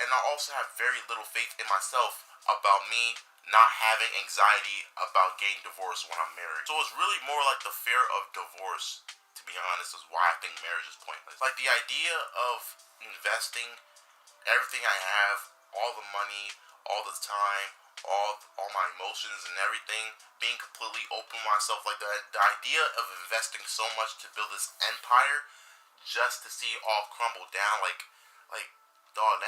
and I also have very little faith in myself about me not having anxiety about getting divorced when I'm married. So it's really more like the fear of divorce, to be honest, is why I think marriage is pointless. Like the idea of investing everything I have, all the money, all the time, all my emotions and everything, being completely open with myself, like the idea of investing so much to build this empire just to see it all crumble down, like dog,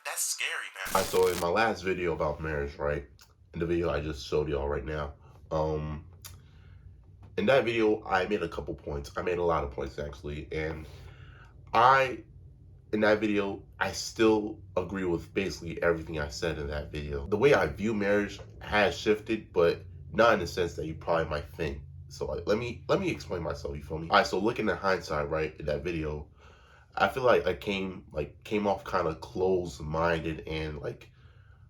that's scary, man. Alright, so in my last video about marriage, right? In the video I just showed y'all right now, in that video I made a couple points. I made a lot of points actually, and in that video I still agree with basically everything I said in that video. The way I view marriage has shifted, but not in the sense that you probably might think. So like, let me explain myself. You feel me? All right. So looking at hindsight, right, in that video, I feel like I came off kind of closed-minded, and like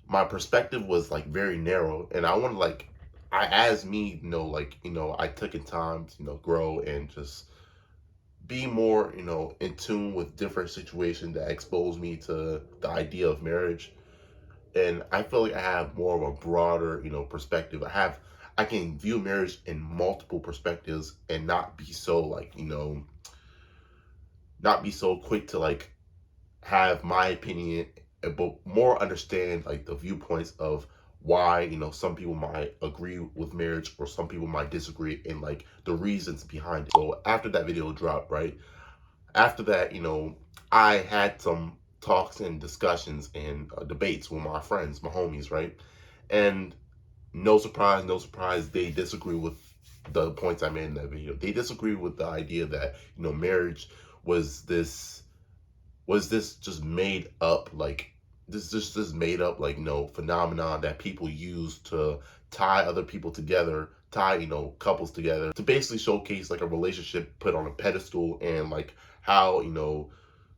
my perspective was like very narrow, and I wanted like as me, I took in time to grow and just be more in tune with different situations that expose me to the idea of marriage. And I feel like I have more of a broader perspective. I can view marriage in multiple perspectives and not be so not be so quick to like have my opinion, but more understand like the viewpoints of why some people might agree with marriage or some people might disagree, and like the reasons behind it. So after that video dropped, right, after that, I had some talks and discussions and debates with my friends, my homies, right? And no surprise, they disagree with the points I made in that video. They disagree with the idea that marriage was this just made up, like this made up like phenomenon that people use to tie other people together, tie couples together, to basically showcase like a relationship put on a pedestal, and like how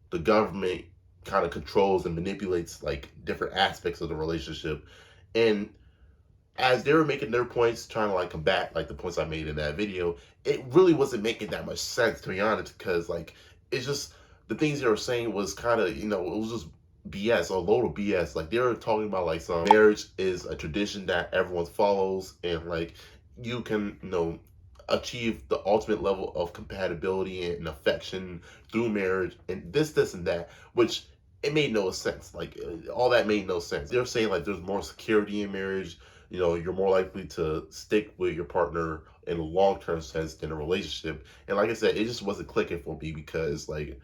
the government kind of controls and manipulates like different aspects of the relationship. And as they were making their points, trying to like combat like the points I made in that video, it really wasn't making that much sense, to be honest, because like it's just the things they were saying was kind of, it was just BS, a load of BS. Like they were talking about like some marriage is a tradition that everyone follows, and like you can, achieve the ultimate level of compatibility and affection through marriage, and this and that, which it made no sense. Like all that made no sense. They're saying like there's more security in marriage. You're more likely to stick with your partner in a long-term sense than a relationship. And like I said, it just wasn't clicking for me, because like,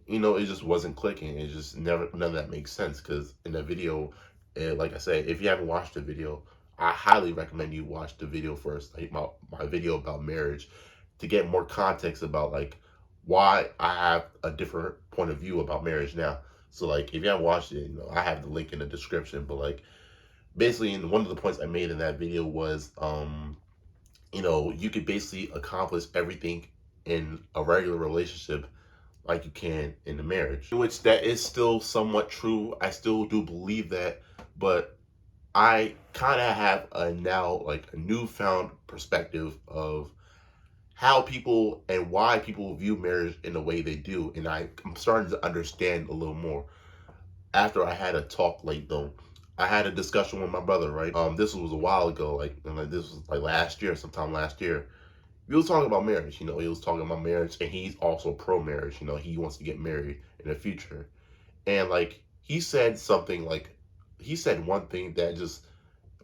it just wasn't clicking. It just never, none of that makes sense. Because in the video, like I said, if you haven't watched the video, I highly recommend you watch the video first, like my video about marriage, to get more context about like why I have a different point of view about marriage now. So like if you haven't watched it, I have the link in the description. But like basically, one of the points I made in that video was you could basically accomplish everything in a regular relationship like you can in a marriage, which that is still somewhat true. I still do believe that, but I kind of have a now like a newfound perspective of how people and why people view marriage in the way they do, and I'm starting to understand a little more after I had a talk late though. I had a discussion with my brother, right? This was a while ago, like this was like last year, sometime last year. We was talking about marriage, he was talking about marriage, and he's also pro marriage, he wants to get married in the future. And like he said something like, he said one thing that just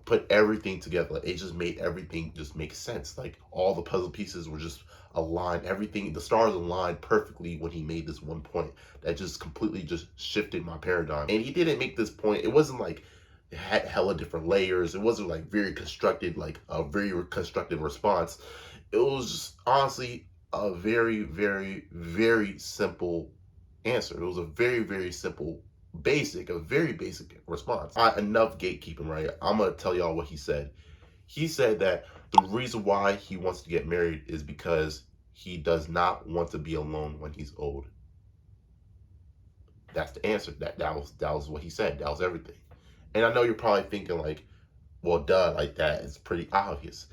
put everything together. Like, it just made everything just make sense. Like all the puzzle pieces were just aligned. Everything, the stars aligned perfectly when he made this one point that just completely just shifted my paradigm. And he didn't make this point. It wasn't like it had hella different layers. It wasn't like very constructed, like a very constructive response. It was just honestly a very, very, very simple answer. It was a very, very simple a very basic response. Enough gatekeeping, right? I'm gonna tell y'all what he said. He said that the reason why he wants to get married is because he does not want to be alone when he's old. That's the answer. That was what he said. That was everything. And I know you're probably thinking like, well, duh, like that is pretty obvious,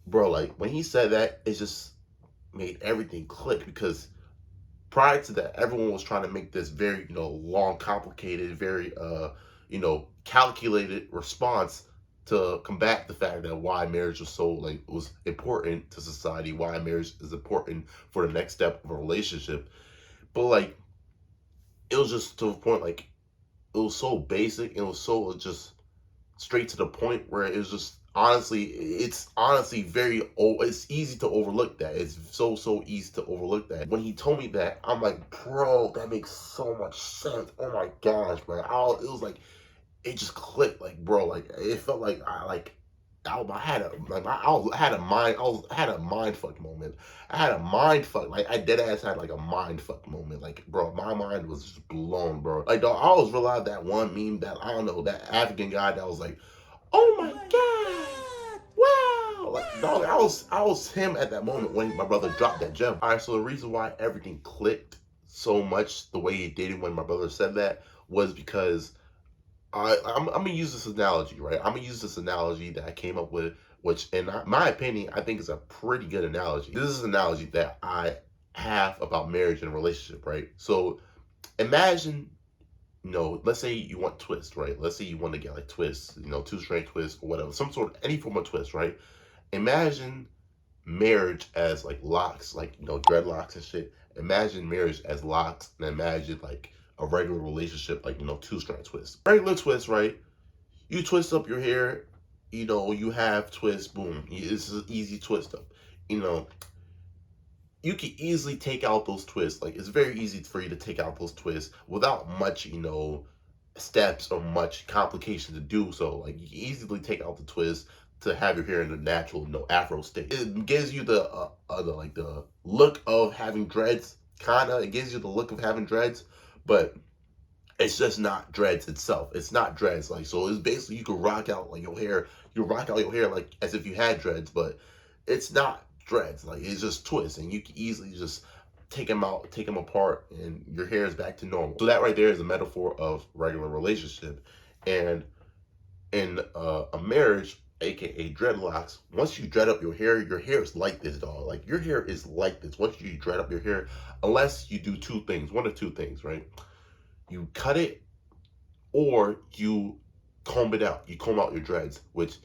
bro. Like when he said that, it just made everything click, because Prior to that, everyone was trying to make this very, long, complicated, very, calculated response to combat the fact that why marriage was so like was important to society, why marriage is important for the next step of a relationship. But like it was just to a point like it was so basic and it was so just straight to the point where it was just honestly it's honestly very it's easy to overlook that. It's so easy to overlook that. When he told me that, I'm like, bro, that makes so much sense. Oh my gosh, man. It was like it just clicked, like, bro, like it felt like I had a like I had a mind I had a mind fuck moment. I had a mind fuck like I dead ass had like a mind fuck moment. Like, bro, my mind was just blown, bro. Like, dog, I always realized that one meme that I don't know that African guy that was like, oh my god, wow, like, dog, I was him at that moment when my brother dropped that gem. All right, so the reason why everything clicked so much the way it did when my brother said that was because I'm gonna use this analogy, right? I'm gonna use this analogy that I came up with, which, in my opinion, I think is a pretty good analogy. This is an analogy that I have about marriage and relationship, right? So imagine, let's say you want twist, right? Let's say you want to get like twist, two strand twist or whatever, some sort of any form of twist, right? Imagine marriage as like locks, like dreadlocks and shit. Imagine marriage as locks, and imagine like a regular relationship, like two strand twist. Regular twist, right? You twist up your hair, you have twist, boom. It's an easy twist up. You know, you can easily take out those twists. Like, it's very easy for you to take out those twists without much, steps or much complication to do so. Like, you can easily take out the twist to have your hair in the natural, afro state. It gives you the look of having dreads, kinda. It gives you the look of having dreads, but it's just not dreads itself. It's not dreads. Like, so it's basically you can rock out like your hair. You rock out your hair like as if you had dreads, but it's not dreads. Like, it's just twists, and you can easily just take them out, take them apart, and your hair is back to normal. So that right there is a metaphor of regular relationship, and in a marriage, aka dreadlocks, once you dread up your hair is like this, dog. Like, your hair is like this. Once you dread up your hair, unless you do two things, one of two things, right? You cut it or you comb it out. You comb out your dreads, which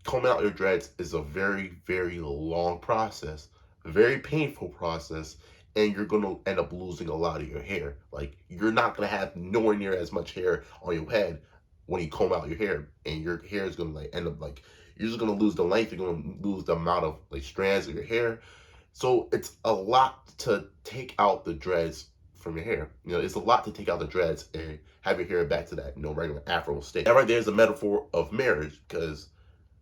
combing out your dreads is a very, very long process, a very painful process, and you're gonna end up losing a lot of your hair. Like, you're not gonna have nowhere near as much hair on your head when you comb out your hair, and your hair is gonna like end up like you're just gonna lose the length. You're gonna lose the amount of like strands of your hair. So it's a lot to take out the dreads from your hair. It's a lot to take out the dreads and have your hair back to that, regular afro state. That right there is a metaphor of marriage, because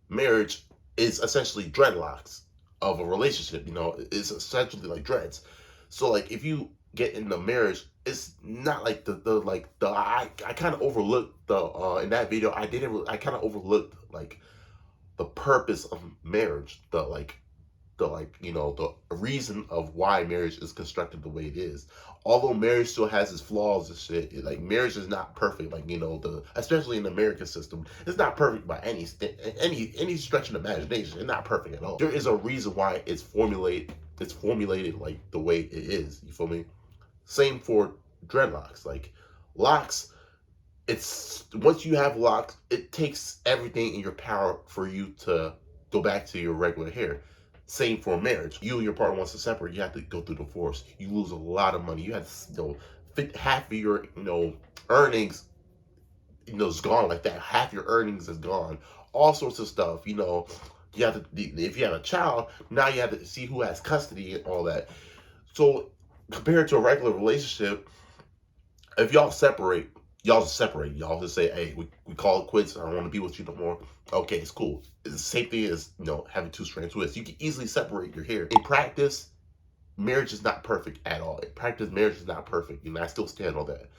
marriage is essentially dreadlocks of a relationship. It's essentially like dreads. So like if you get into marriage, it's not like I kind of overlooked the in that video. I kind of overlooked like the purpose of marriage, the reason of why marriage is constructed the way it is. Although marriage still has its flaws and shit, like, marriage is not perfect. Like, especially in the American system, it's not perfect by any stretch of the imagination. It's not perfect at all. There is a reason why it's formulated. It's formulated like the way it is. You feel me? Same for dreadlocks. Like, locks, it's once you have locks, it takes everything in your power for you to go back to your regular hair. Same for marriage. You and your partner wants to separate, you have to go through divorce. You lose a lot of money. You have to, half of your, earnings, is gone like that. Half your earnings is gone. All sorts of stuff. You have to, if you have a child, now you have to see who has custody and all that. So compared to a regular relationship, if y'all separate, y'all just separate. Y'all just say, hey, we call it quits. I don't want to be with you no more. Okay, it's cool. It's the same thing as, having two strands twists. You can easily separate your hair. In practice, marriage is not perfect at all. In practice, marriage is not perfect. I still stand on that.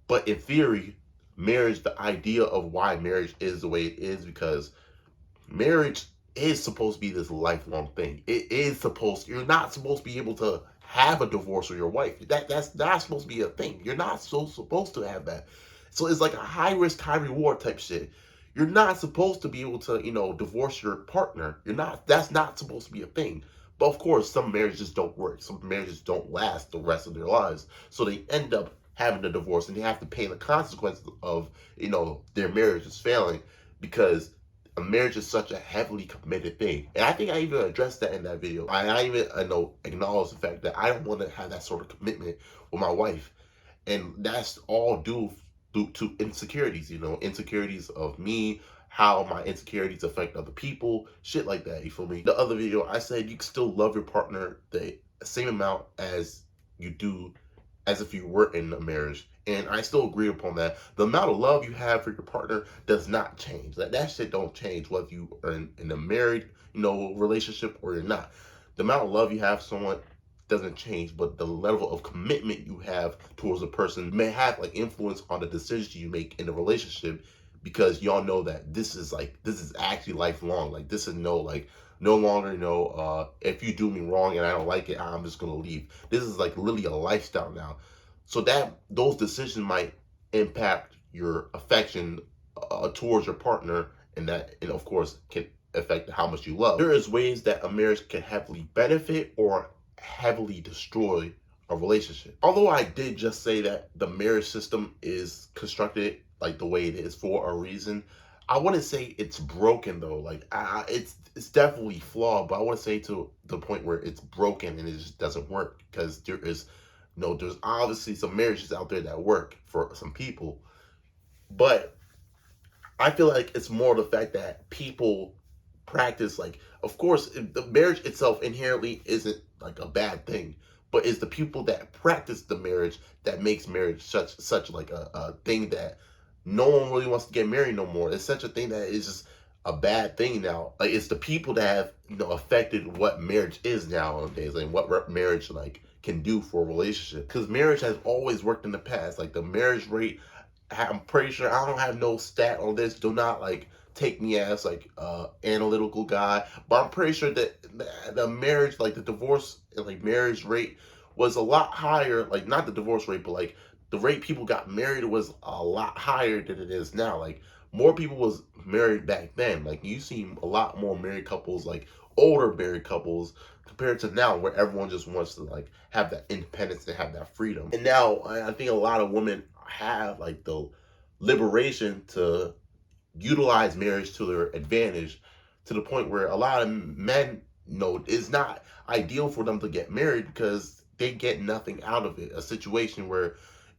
But in theory, marriage, the idea of why marriage is the way it is, because marriage is supposed to be this lifelong thing. It is supposed, you're not supposed to be able to have a divorce with your wife. That's not supposed to be a thing. You're not supposed to have that. So it's like a high risk, high reward type shit. You're not supposed to be able to, divorce your partner. That's not supposed to be a thing. But of course, some marriages don't work. Some marriages don't last the rest of their lives. So they end up having a divorce and they have to pay the consequences of, their marriage is failing because a marriage is such a heavily committed thing. And I think I even addressed that in that video. I even acknowledge the fact that I don't want to have that sort of commitment with my wife. And that's all due to insecurities, insecurities of me, how my insecurities affect other people, shit like that, you feel me? The other video, I said you can still love your partner the same amount as you do as if you were in a marriage. And I still agree upon that. The amount of love you have for your partner does not change. That shit don't change whether you are in a married, relationship or you're not. The amount of love you have for someone doesn't change, but the level of commitment you have towards a person may have influence on the decisions you make in the relationship, because y'all know that this is actually lifelong. This is no longer, if you do me wrong and I don't like it, I'm just gonna leave. This is literally a lifestyle now. So that those decisions might impact your affection towards your partner, and of course can affect how much you love. There is ways that a marriage can heavily benefit or heavily destroy a relationship. Although I did just say that the marriage system is constructed the way it is for a reason, I wouldn't say it's broken though. It's definitely flawed, but I wouldn't say to the point where it's broken and it just doesn't work, because there's obviously some marriages out there that work for some people, but I feel like it's more the fact that people practice, of course the marriage itself inherently isn't a bad thing, but it's the people that practice the marriage that makes marriage such a thing that no one really wants to get married no more. It's such a thing that is just a bad thing now. It's the people that have affected what marriage is nowadays and what marriage can do for a relationship, because marriage has always worked in the past. The marriage rate, I'm pretty sure, I don't have no stat on this, do not take me as analytical guy, but I'm pretty sure that the marriage, the divorce and marriage rate was a lot higher, not the divorce rate, but the rate people got married was a lot higher than it is now. More people was married back then. You see a lot more married couples, older married couples, compared to now, where everyone just wants to have that independence and have that freedom. And now I think a lot of women have the liberation to utilize marriage to their advantage, to the point where a lot of men know it's not ideal for them to get married because they get nothing out of it. A situation where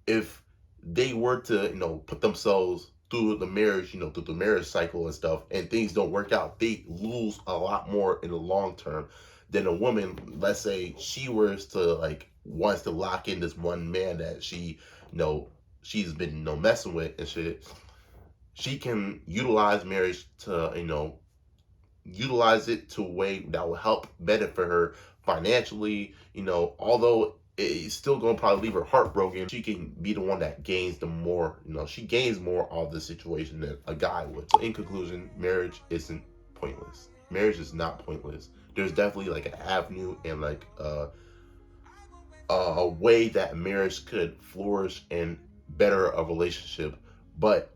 if they were to put themselves through the marriage, through the marriage cycle and stuff, and things don't work out, they lose a lot more in the long term than a woman. Let's say she was to wants to lock in this one man that she's been messing with and shit. She can utilize marriage to utilize it to a way that will help benefit her financially. Although it's still gonna probably leave her heartbroken, she can be the one that gains the more. She gains more of the situation than a guy would. So in conclusion, marriage isn't pointless. Marriage is not pointless. There's definitely an avenue and a way that marriage could flourish and better a relationship. But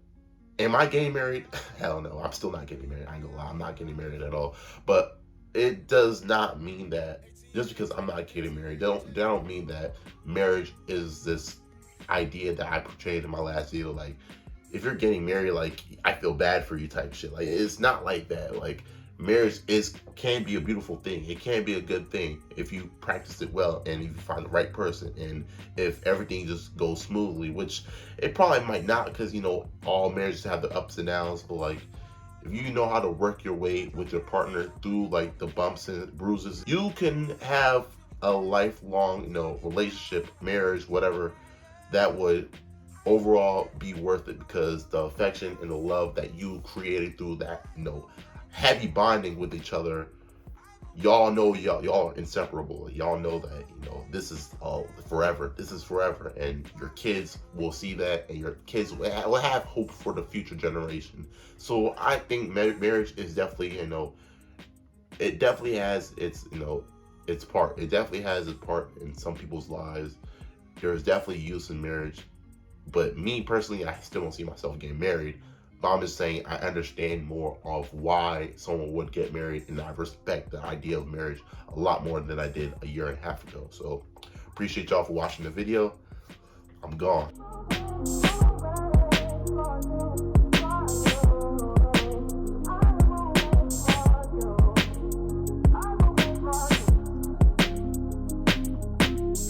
am I getting married? Hell no, I'm still not getting married. I ain't gonna lie, I'm not getting married at all. But it does not mean that just because I'm not getting married, that don't mean that marriage is this idea that I portrayed in my last video. If you're getting married, I feel bad for you type shit. It's not like that. Marriage can be a beautiful thing. It can be a good thing if you practice it well and if you find the right person and if everything just goes smoothly, which it probably might not, because all marriages have the ups and downs. But if you know how to work your way with your partner through the bumps and bruises, you can have a lifelong relationship, marriage, whatever, that would overall be worth it, because the affection and the love that you created through that heavy bonding with each other, y'all know y'all are inseparable. Y'all know that this is forever. This is forever, and your kids will see that, and your kids will have hope for the future generation. So I think marriage is definitely it definitely has its part. It definitely has its part in some people's lives. There's definitely use in marriage, but me personally, I still don't see myself getting married. But I'm just saying I understand more of why someone would get married, and I respect the idea of marriage a lot more than I did a year and a half ago. So appreciate y'all for watching the video. I'm gone.